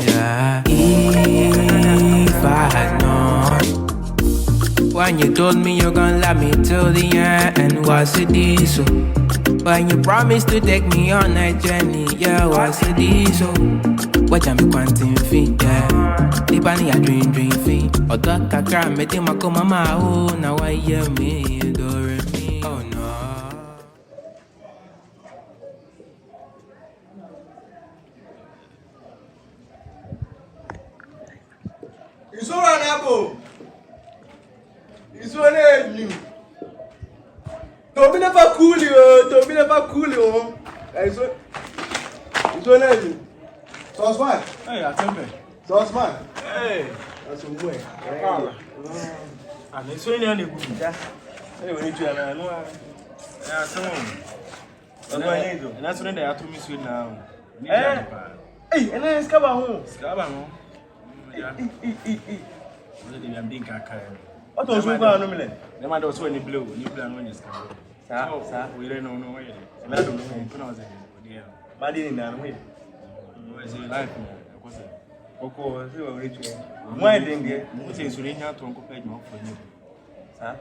Yeah. If I had known when you told me you're gonna love me till the end, what's it this? When you promised to take me on a journey, yeah, what's it this? What I'm quantum feet, yeah. The bunny I dream feet. Or that I made him a come mama, oh, now I hear me, adore me, oh no. It's all right, Apple. It's all right, you. Don't be never cool, you. Don't be never cool, you. It's all right, you. So smart. Hey, I tell me. So smart. Hey, that's a way. and it's only on the good. Hey, we need to know. Yeah, some. And that's when they are to me soon now. Hey, and then Scaba home. Scaba home. Yeah. I'm being carried. What was you going to know? The man was only blue. You plan when you come. Sir, we don't know where. And I don't know when you pronounce it. But in that way. Was a life. Oko, you are rich. Why didn't you? Since we have to occupy more for you. Sir,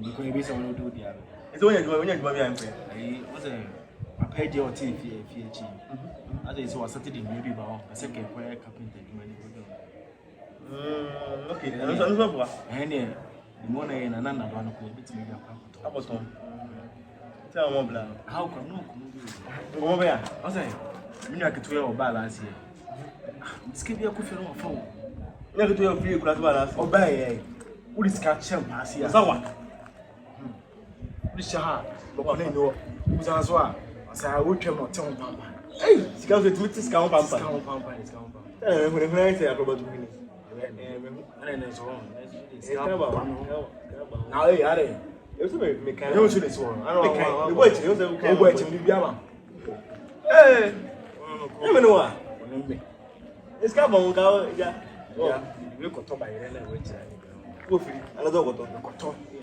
you can be someone to do the other. It's only when you're going to I was a paid your teeth here. As I saw Saturday, maybe about a second where carpenter. Okay, and the money in another one of the bits maybe a couple. Tell me, how come no? Over there, I say, you know, I could 12 balance here. Skip your coffee on phone. Never to your free class balance. Obey, who is catching pass here? Someone. This shahar, but I know who's as well. I say, I will tell my tongue pampa. Hey, she comes with Mrs. Count Pampa. Count Pampa is Count Pampa. When I say about the minute. And it's wrong. Now, hey, are they? It's a mechanic. You should have sworn. I don't know. The wait, you wait in Yawa. Hey, you know what? It's come on, yeah. You could talk by your which go free. Another water.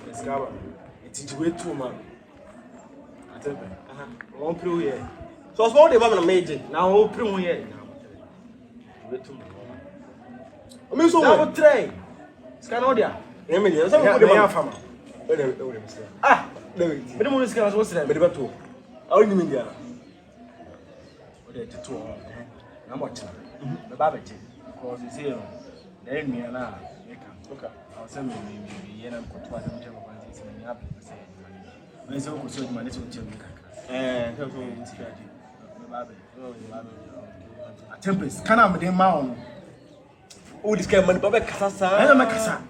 It's covered. It's way too much. I tell you, one pro here. So, small the woman made it. Now, pro here. Way too much. I'm so what try. Scanodia. Emily, some of the farmer. Ah, there it is. But the moon is going to what's that? But the two. I'll give me the other. What are the two? I'm watching the babbage because it's here. Then me and I okay. I'll send me and I'm going to watch them. I'm happy to say. When it's all so money to tell me. A tempest. Can I be the mound? Oh, this guy, man, Baba Casa. I don't make Casa.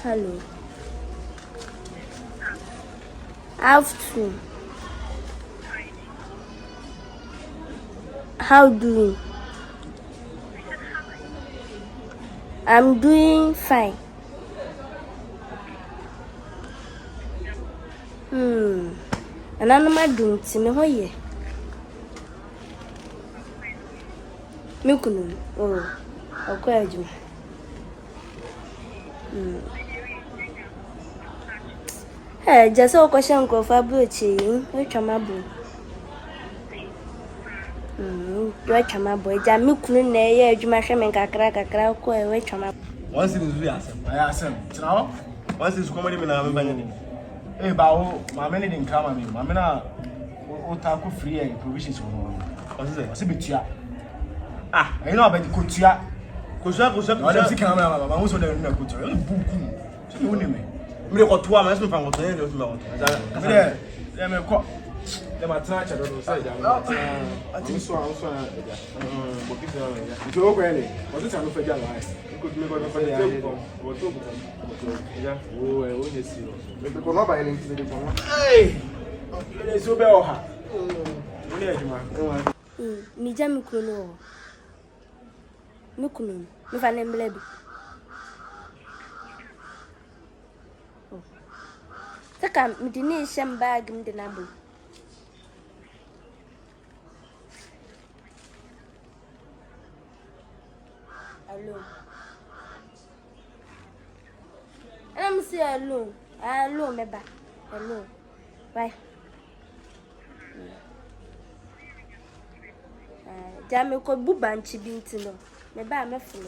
Hello. Afternoon. How doing? I'm doing fine. And I'm doing to me hoye. Milkunu. Oh, Okodie. Hey, just a question go for Bluchi. Which am I blue? Which am I boy? Jamukunu, nay, you must make a crack a crowd. Which am I? Once it is we ask him. I ask him. Now, once it's comedy, I'm abandoning. Hey, Bao, my men didn't come at me. My men are Otaku free and provisions for one. What's it? Ah, I know about the Kutia. Kusa, I don't see camera. I also don't know Kutia. You wouldn't me. Me got 2 hours from what I don't know. Let me call. Let my touch. I don't know. I think so. I'm sorry. If you're ready, what's it? I'm for your life. Could make on the yeah, oh, I wouldn't see. Maybe come up by any telephone. Hey, it's so bad. Mijam Kuno. Mukunu, Mifanem Bleb. Taka, Midini Sham bag in the Nabu. Alone. I'm say alone. Alone, me back. Alone. Bye. Jammy could boo banchi bean to know. Me ba me full.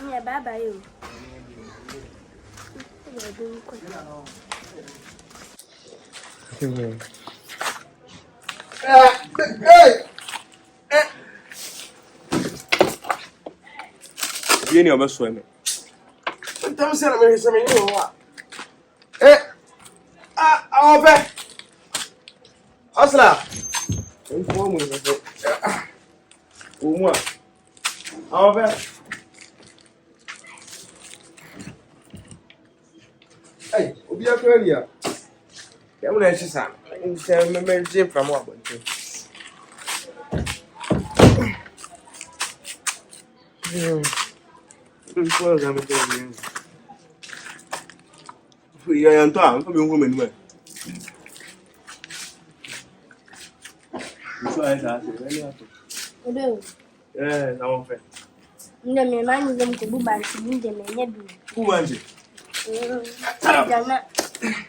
Yeah, bye bye you. You know about swimming. Don't say I'm going to I'll bet. Asla. Inform me. I'll bet. Hey, we'll be up earlier. I'm going to say, I'm going to say from what? Yeah, I'm coming home anyway. Yeah, I'm fair. No, me man is going to boo banchi in the menu. Who wants it?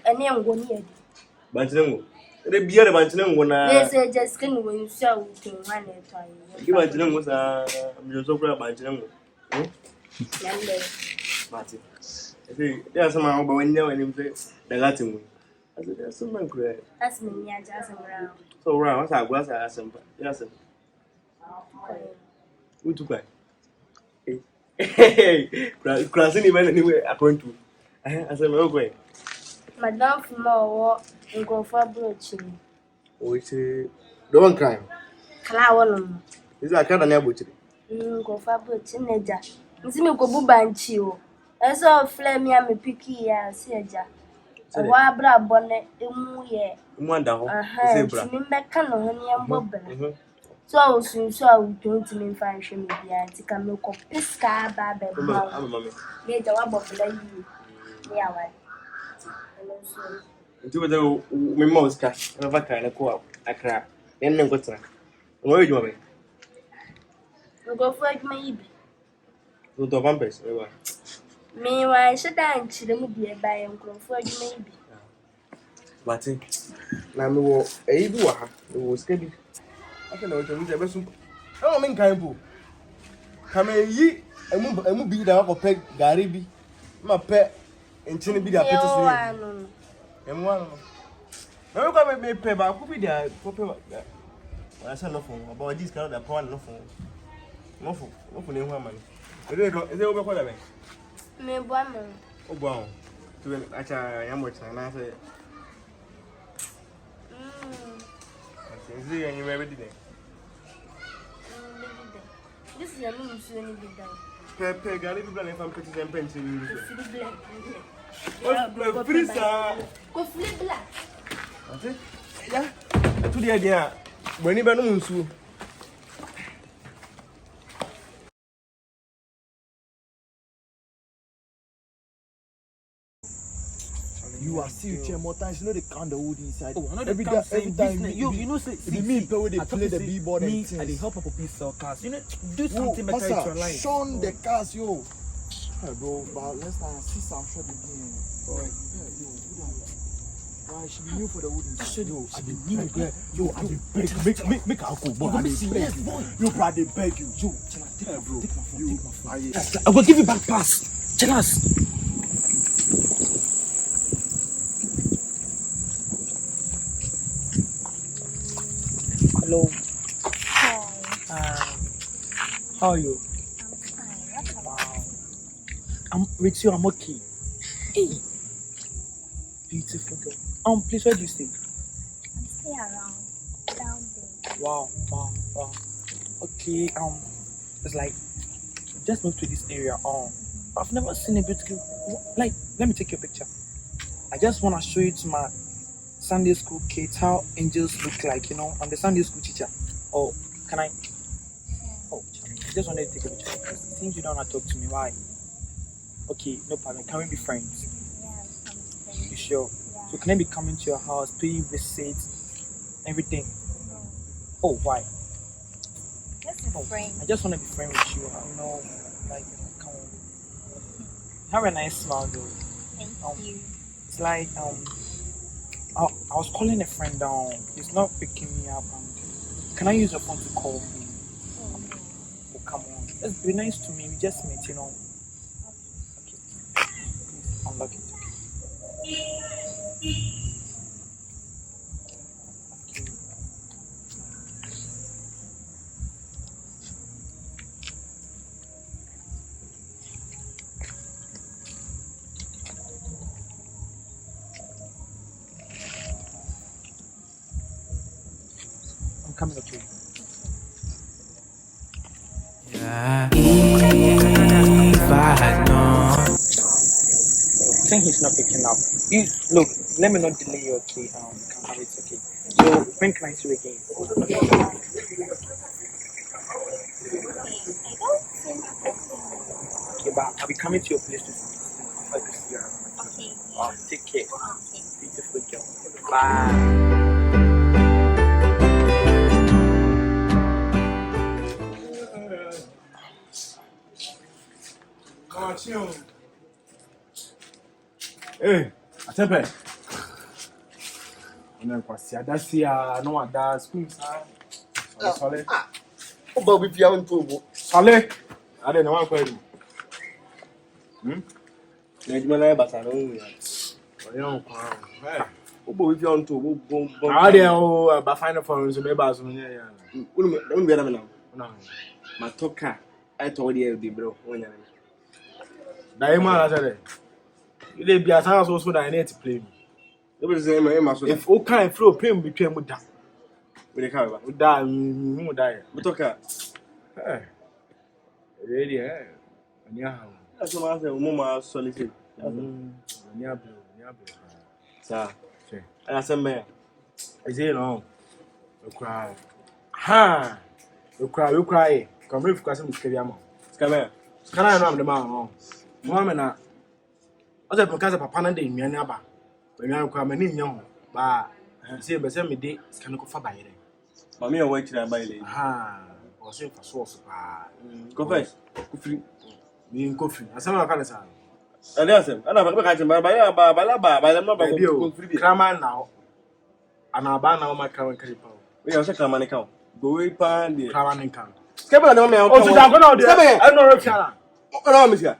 And then go near. Bantango. The beer of Bantango. Yes, I just can't win so to one time. You Bantango was a Josoka Bantango. Martin. There's some about when you and him say the Latin way. I said, there's some man great. That's me, I just around. So round, I was asking, yes, who took it? Hey, crossing even anyway, I point to. I said, okay. Madame from more and go for broaching. Which don't crime. Clown. Is that kind of near butchery? Go for broaching, Nedja. You see me go boo banchi. I saw flame yam picky, see a jar. A wabra bonnet, ye. Wonder, Meccan honey and bobber. So soon, so don't to me find shame behind to come look up Pisca, Babby, Mammy. Made a wab of you. Yawa. Do the mimosa, never kind of go out. I cry. Then go to where you want me? Go for it, maybe. To the vampires. Meanwhile, should I and chill be a buy and grow for you, maybe. But now, me will a do it was scabby. I can know the best. Oh, mean kind of come ye a move be down for peg Garibi, my pet, and Chinny be the apprentice. And one. Now, come and pay back. Who be there? I said no phone about this kind of point. No phone. No phone. Open in one money. Is it over what I mean? Me, one. Oh, wow. To an Agyakoo, and I said, is there any way today? This is a little soon be done. Pepe, Garibi, if I'm putting them pencil. Go flip black. Yeah, to the idea. When you burn so. You are serious more times, you know they count the wood inside. Oh, every time you know say the me people they play the b-board and things. I dey help up people sell cars. You know, do something better with your life. Sean the cars, yo. Hey, bro, but let's see some shot again. Why she be new for the wood inside? Yo, I be new. Yo, I be make alcohol, boy. I dey beg you. Yo, bro, I dey beg you. Yo, take my phone. I will give you back pass. Tell us. Hello. Hi. How are you? I'm fine. Wow. I'm with you. I'm okay. Hey. Beautiful girl. Please, where do you stay? I'm staying around down there. Wow. Okay. It's like just moved to this area. I've never seen a beautiful. Like, let me take your picture. I just want to show it to my Sunday school kids how angels look like, you know, I'm the Sunday school teacher. Oh, can I? Oh, I just wanted to take a picture. It seems you don't want to talk to me. Why? Okay, no problem. Can we be friends? Yeah, You sure? yeah. So can I be coming to your house, pay you visit, everything? No. Oh, why? Listen, to be friends. I just want to be friends with you. You know, like, come on. Have a nice smile, though. Thank you. It's like I was calling a friend down. He's not picking me up. Can I use your phone to call me? Oh, come on. Let's be nice to me. We just met, you know. Okay. Please unlock it. Okay. I'm coming, okay. Yeah. If I had known. I think he's not picking up. Look, let me not delay you, okay? Can have it, okay? So, when can I see you again? Okay, but I'll be coming to your place to see if I can see you around. Okay. Take care. Okay. Beautiful girl. Bye. Hey, Atepe. Una kwasi adasi a no ada school sa. Sole. O ba bi fia nto bo. Sole. Ade na wan kwa ri. Na ejima na basa na wu ya. Oya nkwa. Hey. O ba bi fia nto bo bon. Ade o ba find for so me ba so nya ya. Unu bi na me na. Una. Matoka. I told you the bro. Onya na. Dai ma la tare. Ile bia san so na net play. E be say ma so. If o kan flow play mu betwa mu da. We dey carry ba. O da mu da ya. Matoka. Eh. Ready eh. Anya ha. Aso ma say mo ma solid. Anya bro. Sa. Che. Ana sembe. Eze no. Okra. Ha. Okra e. Come if kwase muskari ama. Skame. Skana no am de ma no. Mo me na. Oze pe kasa papa na de nnuane aba. Nnuane kwa mani nya ho. Ba. Se be se me de skana ko fa bayere. Mami e wa kira ba ile. Ha. O se fa so pa. Go first. Ku free. Mi ko free. Asama ka le sa. Ade asem. Ana ba ka chimba ba no ba go free. Krama na. Ana ba na o maka wan kari pa. We ya shaka mani ka. Go we pa de. Krama nin kan. Skame na me o. O ti da ko na o de. I no refiana. Ona mi sia.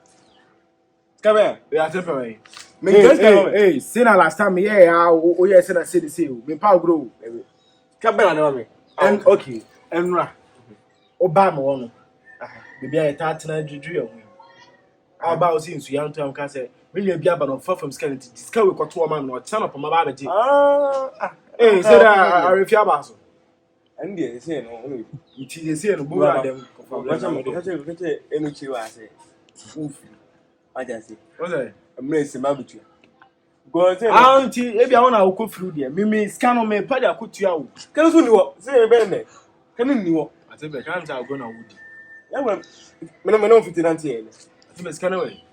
Skame. Yeah, temporary. Me get Hey, say na last time yeah, o yeah say na say the same. Me pa grow. Skame na me. And okay, enra. O ba mo no. Bibia e ta tena juju ya hu. Aba o si nsu ya nto am ka say, me nua bia ba no fa from skeleton. Diska we kwato ma no, tena pa ma ba beje. Hey, say that I refia ba so. And dey say no. Iti dey say no bo ra dem. Kache enu chi wa say. Uf. Aja say. What's that? Me say ma bitu. Go say. Auntie, e bia wona wo through there. Me scan on me pa dia kotua wo. Kan so ni wo. Say be ne. Kan ni wo. Ate be kan ta go na wudi. Ya we me no fit na tie ne. Ate be scan we.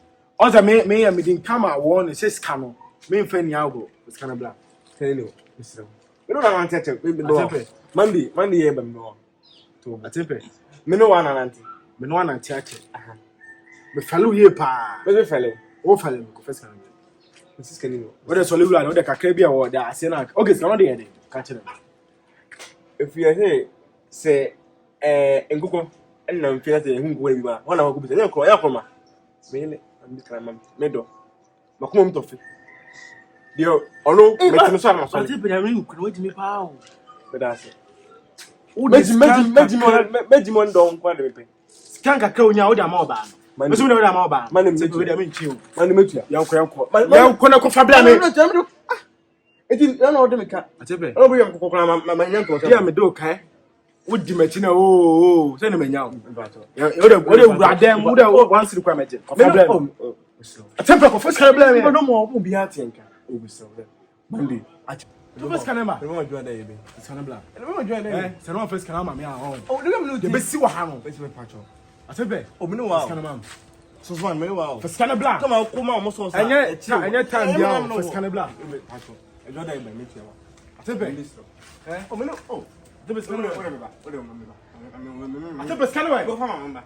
Oza me ya me din kama wo ne se scan no. Me mfa ni ago. Scan bla. Kan ni wo. Misra. Me no na wan tete. Me no. Monday ye be me no. To. Ate be. Me no wan nanti. Me no wan nanti ache. Me falu ye pa. Me fele. O fale me ko first kan. Mrs. Kanino. What is solid no de kakra bia wo da ase na. Okay, scan no de ye de. Ka chere. If you say enguko enna mfia te hungu we biba. Wana ko bi se ya ko ma. Me ne am kra mam. Me do. Makoma mtofi. Dio ono me tinu so na so. Ate be na me ku no me pa o. Me da se. Meji mo ndo nkwa de mepe. Scan kakra onya wo da ma oba. Me so me da ma oba. Mane me da me nchi o. Mane metua. Yanko. Yanko na ko fa bla me. Eti na no de meka. Ate be. Ono bo yanko kokora ma yanko so. Ya me do kai. Wodi machi na o se ne menya o. Wo de wura wo de one city kwa meje. Ko fa bla me. Atempa ko first can bla me. No mo obi atenka. Obi so. Monday. To first can ma. Me mo join there be. Scan bla. Me mo join there. Se no first can ma me a on. Oh, de me no De be si wa ha no. Be si me pacho. Atempa. Oh, me no wa. Scan ma. So one me wa. First can bla. Come on, come on, mo so. Anya time bia first can bla. Pacho. E join there be me tia wa. Atempa. Oh, me no. Oh. De be scan ma. What I think the scanner. Go for my number.